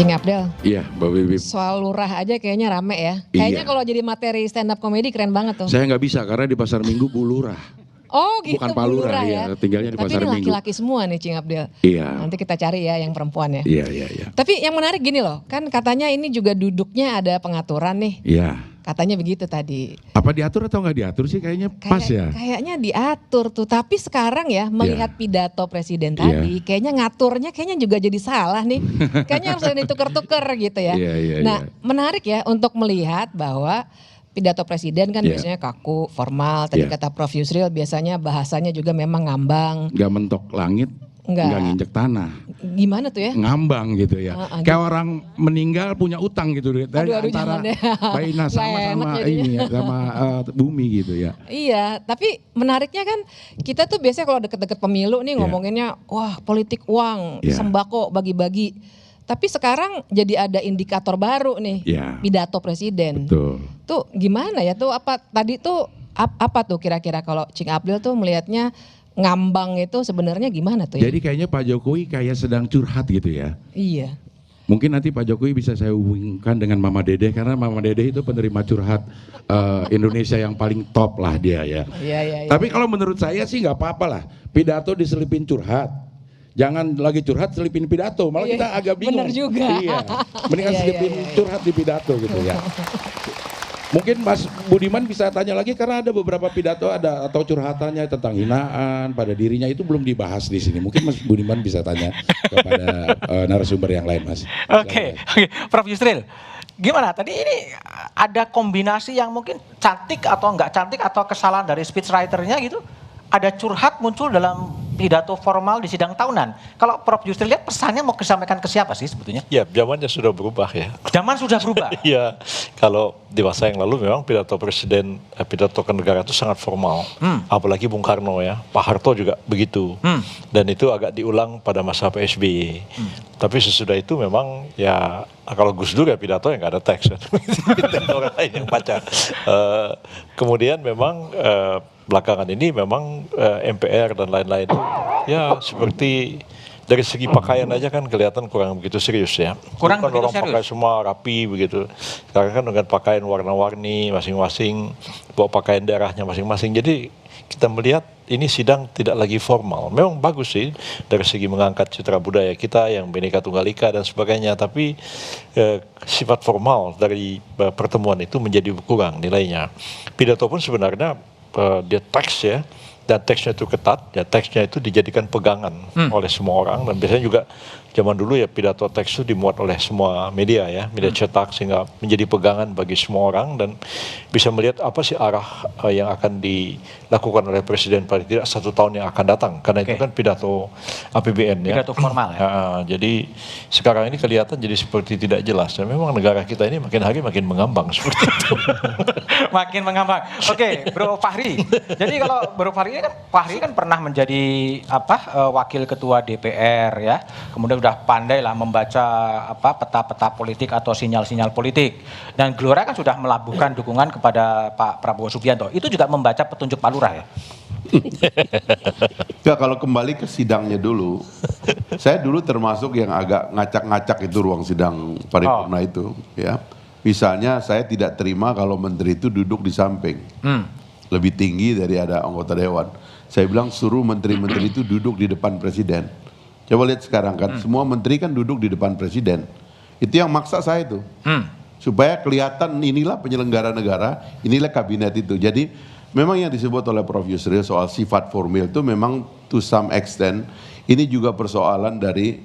Cing Abdel. Iya, Mbak Bibi. Soal lurah aja kayaknya rame ya. Kayaknya Iya. kalau jadi materi stand up comedy keren banget tuh. Saya nggak bisa karena di Pasar Minggu Bu Lurah. Oh gitu, Bukan Pak Bu Lurah, ya. ya, tinggalnya di Tapi Pasar ini Minggu. laki-laki semua nih Cing Abdel. Iya. Nanti kita cari ya yang perempuan ya. Iya. Tapi yang menarik gini loh, kan katanya ini juga duduknya ada pengaturan nih. Iya. Katanya begitu tadi. Apa diatur atau nggak diatur sih? Kayaknya pas ya. Kayaknya diatur tuh. Tapi sekarang ya melihat pidato presiden tadi, kayaknya ngaturnya kayaknya juga jadi salah nih. Kayaknya harus ada ditukar-tukar gitu ya. Iya. Nah menarik ya untuk melihat bahwa pidato presiden kan biasanya kaku, formal. Tadi kata Prof Yusril biasanya bahasanya juga memang ngambang. Nggak mentok langit, nggak nginjek tanah. Gimana tuh ya? Ngambang gitu ya. Kayak orang meninggal punya utang gitu. Dari Aduh, antara Baina sama ini ya, sama bumi gitu ya. Iya, tapi menariknya kan kita tuh biasanya kalau deket-deket pemilu nih ngomonginnya wah politik uang, sembako bagi-bagi. Tapi sekarang jadi ada indikator baru nih, pidato presiden. Betul. Tuh gimana ya tuh apa tadi tuh apa tuh kira-kira kalau Cing Abdel tuh melihatnya ngambang itu sebenarnya gimana tuh ya? Jadi kayaknya Pak Jokowi kayak sedang curhat gitu ya. Iya. Mungkin nanti Pak Jokowi bisa saya hubungkan dengan Mama Dede karena Mama Dede itu penerima curhat Indonesia yang paling top lah dia ya. Iya. Tapi kalau menurut saya sih nggak apa-apa lah. Pidato diselipin curhat. Jangan lagi curhat selipin pidato, malah kita agak bingung. Bener juga. Iya. Mendingan selipin curhat di pidato gitu ya. Mungkin Mas Budiman bisa tanya lagi karena ada beberapa pidato ada atau curhatannya tentang hinaan pada dirinya itu belum dibahas di sini. Mungkin Mas Budiman bisa tanya kepada narasumber yang lain, Mas. Oke. Prof Yusril, gimana? Tadi ini ada kombinasi yang mungkin cantik atau enggak cantik atau kesalahan dari speechwriter-nya gitu? Ada curhat muncul dalam pidato formal di sidang tahunan. Kalau Prof Yusril lihat pesannya mau disampaikan ke siapa sih sebetulnya? Ya, zamannya sudah berubah ya. Zaman sudah berubah. Iya, kalau di masa yang lalu memang pidato presiden, pidato ke negara itu sangat formal. Apalagi Bung Karno ya, Pak Harto juga begitu. Dan itu agak diulang pada masa PSBY. Tapi sesudah itu memang ya kalau Gus Dur ya pidato yang nggak ada teks. Orang lain yang baca. Kemudian memang belakangan ini memang MPR dan lain-lain ya seperti dari segi pakaian aja kan kelihatan kurang begitu serius ya. Kurang kan begitu orang serius. pakai semua rapi begitu. Sekarang kan dengan pakaian warna-warni masing-masing, bawa pakaian daerahnya masing-masing. Jadi kita melihat ini sidang tidak lagi formal. Memang bagus sih dari segi mengangkat citra budaya kita yang Bhinneka Tunggal Ika dan sebagainya. Tapi sifat formal dari pertemuan itu menjadi kurang nilainya. Pidato pun sebenarnya dia teks ya, dan teksnya itu ketat, ya teksnya itu dijadikan pegangan oleh semua orang, dan biasanya juga zaman dulu ya pidato teks itu dimuat oleh semua media ya, media cetak sehingga menjadi pegangan bagi semua orang dan bisa melihat apa sih arah yang akan dilakukan oleh presiden paling tidak 1 tahun yang akan datang, karena itu kan pidato APBN ya. Pidato formal ya. Jadi sekarang ini kelihatan jadi seperti tidak jelas, dan memang negara kita ini makin hari makin mengambang seperti itu. Makin mengambang. Oke, Bro Fahri. Jadi kalau Bro Fahri kan pernah menjadi wakil ketua DPR ya. Kemudian sudah pandai lah membaca peta-peta politik atau sinyal-sinyal politik. Dan Gelora kan sudah melabuhkan dukungan kepada Pak Prabowo Subianto. Itu juga membaca petunjuk Pak Lurah ya. Ya, kalau kembali ke sidangnya dulu, saya dulu termasuk yang agak ngacak-ngacak itu ruang sidang paripurna itu ya. Misalnya saya tidak terima kalau menteri itu duduk di samping, lebih tinggi dari ada anggota dewan. Saya bilang suruh menteri-menteri itu duduk di depan presiden. Coba lihat sekarang kan, semua menteri kan duduk di depan presiden. Itu yang maksa saya itu, supaya kelihatan inilah penyelenggara negara, inilah kabinet itu. Jadi memang yang disebut oleh Prof Yusril soal sifat formil itu memang to some extent ini juga persoalan dari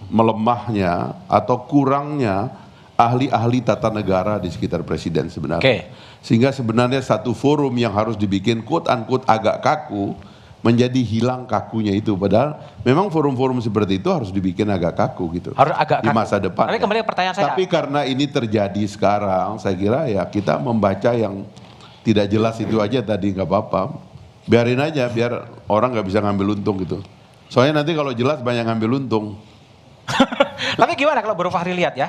melemahnya atau kurangnya ahli-ahli tata negara di sekitar presiden sebenarnya. Sehingga sebenarnya satu forum yang harus dibikin quote-unquote agak kaku menjadi hilang kakunya itu. Padahal memang forum-forum seperti itu harus dibikin agak kaku gitu. Harus agak di kaku. masa depan. Tapi kembali ke pertanyaan saya. Tapi karena ini terjadi sekarang, saya kira ya kita membaca yang tidak jelas itu aja tadi nggak apa-apa. Biarin aja biar orang nggak bisa ngambil untung gitu. Soalnya nanti kalau jelas banyak ngambil untung. Tapi gimana kalau Bro Fahri lihat ya,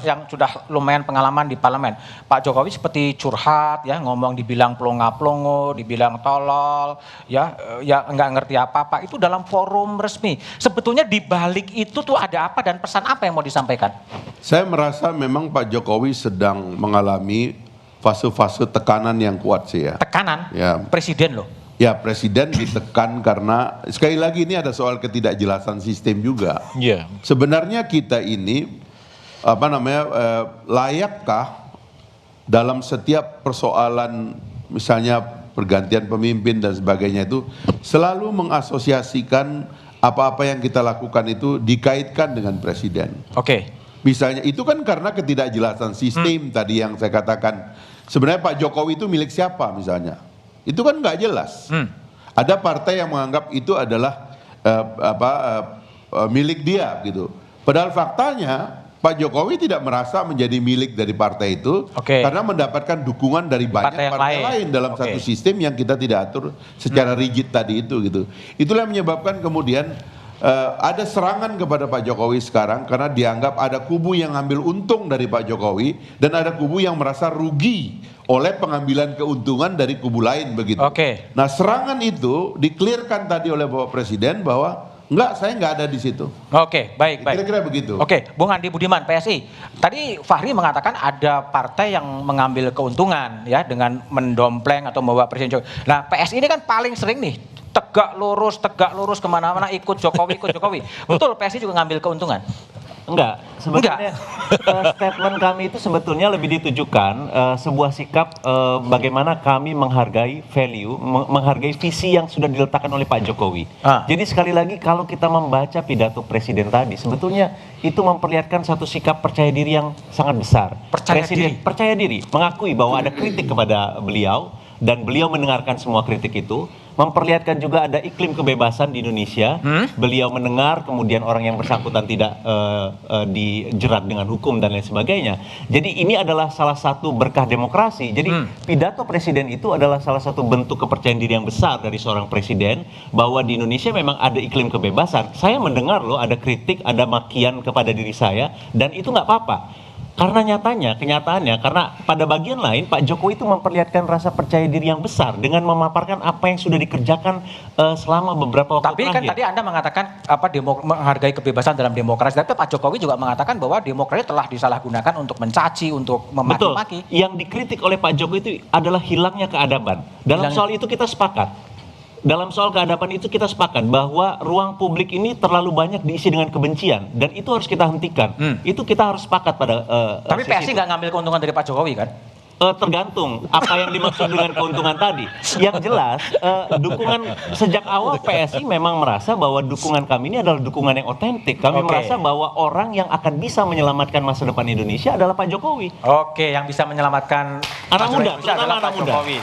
yang sudah lumayan pengalaman di parlemen, Pak Jokowi seperti curhat ya, ngomong dibilang plonga-plongo, dibilang tolol, ya nggak ngerti apa-apa. Itu dalam forum resmi. Sebetulnya di balik itu tuh ada apa dan pesan apa yang mau disampaikan? Saya merasa memang Pak Jokowi sedang mengalami fase-fase tekanan yang kuat sih ya. Tekanan? Ya. Presiden loh. Ya, presiden ditekan karena sekali lagi ini ada soal ketidakjelasan sistem juga. Iya. Sebenarnya kita ini layakkah dalam setiap persoalan misalnya pergantian pemimpin dan sebagainya itu selalu mengasosiasikan apa-apa yang kita lakukan itu dikaitkan dengan presiden. Oke. Misalnya itu kan karena ketidakjelasan sistem tadi yang saya katakan. Sebenarnya Pak Jokowi itu milik siapa misalnya? Itu kan nggak jelas. Ada partai yang menganggap itu adalah milik dia gitu. Padahal faktanya Pak Jokowi tidak merasa menjadi milik dari partai itu karena mendapatkan dukungan dari banyak partai lain dalam satu sistem yang kita tidak atur secara rigid tadi itu gitu. Itulah yang menyebabkan kemudian ada serangan kepada Pak Jokowi sekarang karena dianggap ada kubu yang ambil untung dari Pak Jokowi dan ada kubu yang merasa rugi oleh pengambilan keuntungan dari kubu lain begitu. Nah, serangan itu diklirkan tadi oleh Bapak Presiden bahwa enggak, saya enggak ada di situ. Baik. Kira-kira begitu. Bung Andi Budiman, PSI. Tadi Fahri mengatakan ada partai yang mengambil keuntungan ya dengan mendompleng atau membawa Presiden Jokowi. Nah, PSI ini kan paling sering nih tegak lurus kemana-mana ikut Jokowi. Betul, PSI juga ngambil keuntungan? Enggak, sebetulnya statement kami itu sebetulnya lebih ditujukan sebuah sikap bagaimana kami menghargai value, menghargai visi yang sudah diletakkan oleh Pak Jokowi. Jadi sekali lagi kalau kita membaca pidato Presiden tadi, sebetulnya itu memperlihatkan satu sikap percaya diri yang sangat besar. Percaya diri, mengakui bahwa ada kritik kepada beliau dan beliau mendengarkan semua kritik itu. Memperlihatkan juga ada iklim kebebasan di Indonesia. Beliau mendengar, kemudian orang yang bersangkutan tidak dijerat dengan hukum dan lain sebagainya. Jadi ini adalah salah satu berkah demokrasi. Jadi pidato presiden itu adalah salah satu bentuk kepercayaan diri yang besar dari seorang presiden bahwa di Indonesia memang ada iklim kebebasan. Saya mendengar loh ada kritik, ada makian kepada diri saya dan itu nggak apa-apa. Karena kenyataannya, karena pada bagian lain Pak Jokowi itu memperlihatkan rasa percaya diri yang besar dengan memaparkan apa yang sudah dikerjakan selama beberapa waktu terakhir. Tapi kan tadi Anda mengatakan menghargai kebebasan dalam demokrasi, tapi Pak Jokowi juga mengatakan bahwa demokrasi telah disalahgunakan untuk mencaci, untuk memaki-maki. Betul, yang dikritik oleh Pak Jokowi itu adalah hilangnya keadaban. Dalam soal itu kita sepakat. Dalam soal keadaban itu kita sepakat bahwa ruang publik ini terlalu banyak diisi dengan kebencian dan itu harus kita hentikan. Itu kita harus sepakat pada. Tapi PSI nggak ngambil keuntungan dari Pak Jokowi kan? Tergantung apa yang dimaksud dengan keuntungan tadi. Yang jelas dukungan sejak awal PSI memang merasa bahwa dukungan kami ini adalah dukungan yang otentik. Kami merasa bahwa orang yang akan bisa menyelamatkan masa depan Indonesia adalah Pak Jokowi. Yang bisa menyelamatkan anak muda, terutama anak muda. Jokowi.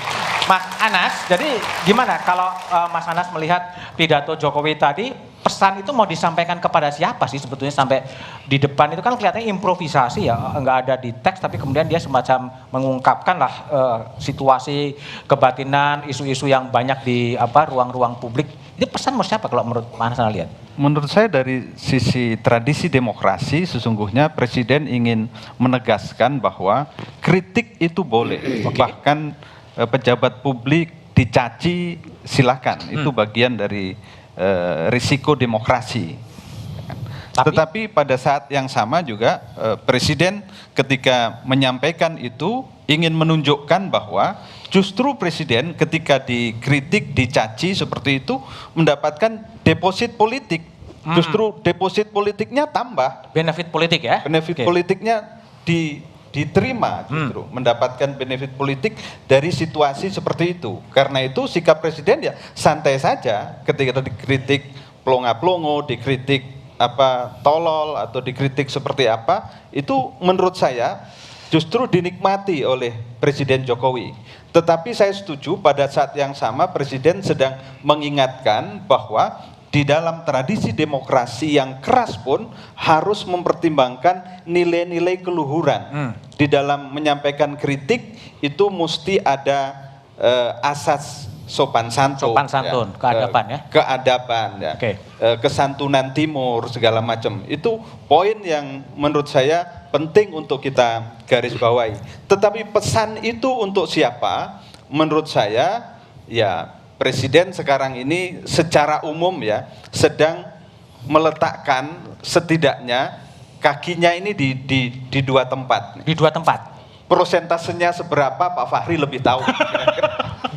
Mas Anas, jadi gimana kalau Mas Anas melihat pidato Jokowi tadi, pesan itu mau disampaikan kepada siapa sih sebetulnya sampai di depan itu kan kelihatannya improvisasi ya, nggak ada di teks tapi kemudian dia semacam mengungkapkan lah situasi kebatinan, isu-isu yang banyak di ruang-ruang publik. Itu pesan mau siapa kalau menurut Mas Anas lihat? Menurut saya dari sisi tradisi demokrasi sesungguhnya Presiden ingin menegaskan bahwa kritik itu boleh, bahkan pejabat publik dicaci silakan, itu bagian dari risiko demokrasi. Tetapi pada saat yang sama juga Presiden ketika menyampaikan itu ingin menunjukkan bahwa justru Presiden ketika dikritik, dicaci seperti itu mendapatkan deposit politik. Justru deposit politiknya tambah. Benefit politik ya? Benefit politiknya diterima justru, mendapatkan benefit politik dari situasi seperti itu. Karena itu sikap Presiden ya santai saja ketika dikritik plonga-plongo, dikritik tolol atau dikritik seperti apa, itu menurut saya justru dinikmati oleh Presiden Jokowi. Tetapi saya setuju pada saat yang sama Presiden sedang mengingatkan bahwa di dalam tradisi demokrasi yang keras pun harus mempertimbangkan nilai-nilai keluhuran. Di dalam menyampaikan kritik itu mesti ada asas sopan santun, keadaban ya. Keadaban ya. Oke. Kesantunan timur segala macam. Itu poin yang menurut saya penting untuk kita garis bawahi. Tetapi pesan itu untuk siapa? Menurut saya ya Presiden sekarang ini secara umum ya sedang meletakkan setidaknya kakinya ini di dua tempat. Di dua tempat. Prosentasenya seberapa Pak Fahri lebih tahu.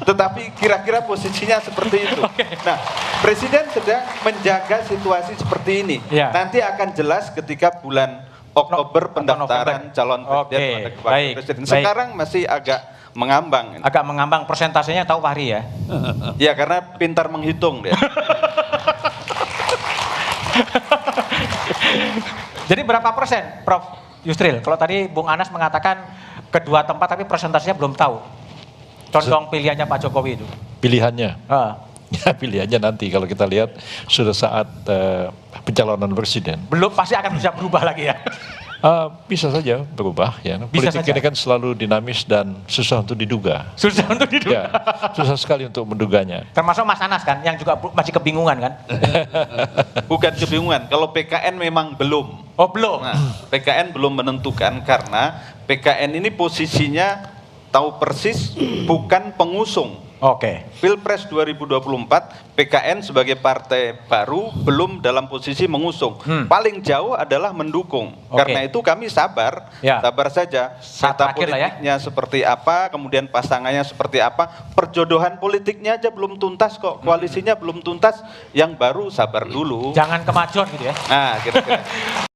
Tetapi kira-kira posisinya seperti itu. Nah, Presiden sedang menjaga situasi seperti ini. Ya. Nanti akan jelas ketika bulan Oktober pendaftaran calon presiden pada wakil presiden. Sekarang masih agak mengambang. Agak mengambang, persentasenya tahu Fahri ya? Ya karena pintar menghitung dia. Jadi berapa persen Prof Yusril? Kalau tadi Bung Anas mengatakan kedua tempat tapi persentasenya belum tahu. Condong pilihannya Pak Jokowi itu. Pilihannya? Ya pilihannya nanti kalau kita lihat sudah saat pencalonan presiden. Belum, pasti akan bisa berubah lagi ya? Bisa saja berubah ya. Bisa Politik saja. ini kan selalu dinamis dan susah untuk diduga. Susah untuk diduga. Ya, susah sekali untuk menduganya. Termasuk Mas Anas kan, yang juga masih kebingungan kan? Bukan kebingungan, kalau PKN memang belum. Oh belum? Nah, PKN belum menentukan karena PKN ini posisinya tahu persis bukan pengusung. Oke. Pilpres 2024 PKN sebagai partai baru belum dalam posisi mengusung. Paling jauh adalah mendukung. Karena itu kami sabar, sabar saja. Peta politiknya seperti apa, kemudian pasangannya seperti apa. Perjodohan politiknya aja belum tuntas kok, koalisinya belum tuntas. Yang baru sabar dulu. Jangan kemajuan gitu ya. Nah, kira-kira.